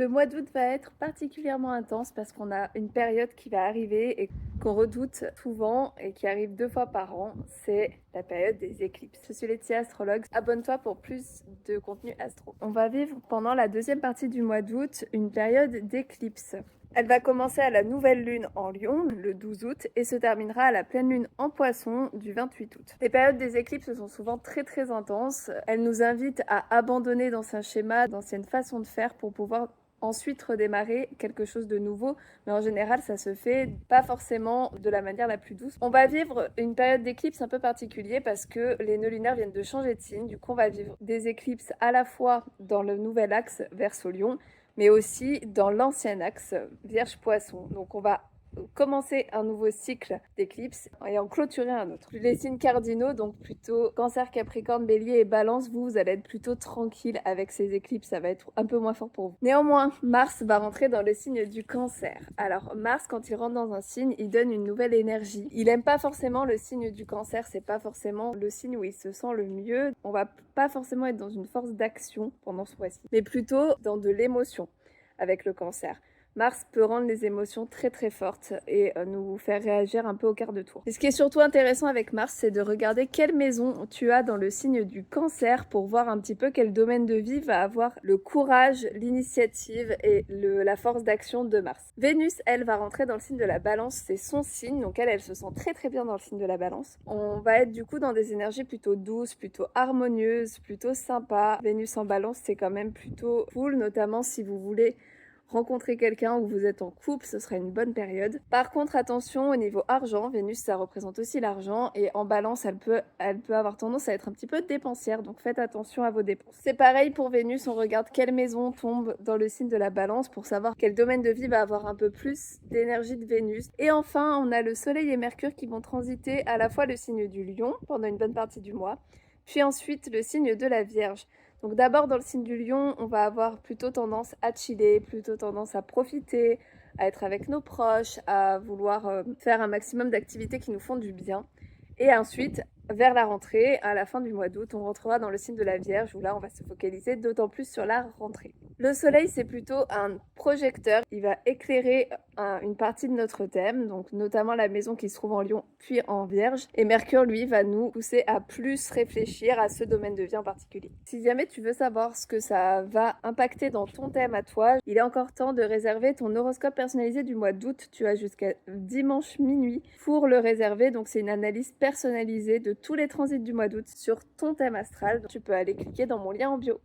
Le mois d'août va être particulièrement intense parce qu'on a une période qui va arriver et qu'on redoute souvent et qui arrive 2 fois par an, c'est la période des éclipses. Je suis Laetitia, astrologue. Abonne-toi pour plus de contenu astro. On va vivre pendant la deuxième partie du mois d'août une période d'éclipse. Elle va commencer à la nouvelle lune en Lion, le 12 août, et se terminera à la pleine lune en Poisson du 28 août. Les périodes des éclipses sont souvent très intenses. Elles nous invitent à abandonner d'anciens schémas, d'anciennes façons de faire pour pouvoir ensuite redémarrer quelque chose de nouveau, mais en général ça se fait pas forcément de la manière la plus douce. On va vivre une période d'éclipse un peu particulière parce que les nœuds lunaires viennent de changer de signe, du coup on va vivre des éclipses à la fois dans le nouvel axe Verseau-Lion, mais aussi dans l'ancien axe Vierge-Poisson. Donc on va commencer un nouveau cycle d'éclipses et en clôturer un autre. Les signes cardinaux, donc plutôt Cancer, Capricorne, Bélier et Balance, vous allez être plutôt tranquille avec ces éclipses, ça va être un peu moins fort pour vous. Néanmoins, Mars va rentrer dans le signe du Cancer. Alors Mars, quand il rentre dans un signe, il donne une nouvelle énergie. Il aime pas forcément le signe du Cancer, c'est pas forcément le signe où il se sent le mieux. On va pas forcément être dans une force d'action pendant ce mois-ci, mais plutôt dans de l'émotion avec le Cancer. Mars peut rendre les émotions très fortes et nous faire réagir un peu au quart de tour. Et ce qui est surtout intéressant avec Mars, c'est de regarder quelle maison tu as dans le signe du Cancer pour voir un petit peu quel domaine de vie va avoir le courage, l'initiative et la force d'action de Mars. Vénus, elle, va rentrer dans le signe de la Balance, c'est son signe, donc elle se sent très bien dans le signe de la Balance. On va être du coup dans des énergies plutôt douces, plutôt harmonieuses, plutôt sympas. Vénus en Balance, c'est quand même plutôt cool, notamment si vous voulez rencontrer quelqu'un ou vous êtes en couple, ce sera une bonne période. Par contre, attention au niveau argent, Vénus ça représente aussi l'argent et en Balance elle peut avoir tendance à être un petit peu dépensière, donc faites attention à vos dépenses. C'est pareil pour Vénus, on regarde quelle maison tombe dans le signe de la Balance pour savoir quel domaine de vie va avoir un peu plus d'énergie de Vénus. Et enfin, on a le Soleil et Mercure qui vont transiter à la fois le signe du Lion pendant une bonne partie du mois, puis ensuite le signe de la Vierge. Donc d'abord dans le signe du Lion, on va avoir plutôt tendance à chiller, plutôt tendance à profiter, à être avec nos proches, à vouloir faire un maximum d'activités qui nous font du bien. Et ensuite, vers la rentrée, à la fin du mois d'août, on rentrera dans le signe de la Vierge où là on va se focaliser d'autant plus sur la rentrée. Le soleil, c'est plutôt un projecteur. Il va éclairer une partie de notre thème, donc notamment la maison qui se trouve en Lion puis en Vierge. Et Mercure, lui, va nous pousser à plus réfléchir à ce domaine de vie en particulier. Si jamais tu veux savoir ce que ça va impacter dans ton thème à toi, il est encore temps de réserver ton horoscope personnalisé du mois d'août. Tu as jusqu'à dimanche minuit pour le réserver. Donc c'est une analyse personnalisée de tous les transits du mois d'août sur ton thème astral. Tu peux aller cliquer dans mon lien en bio.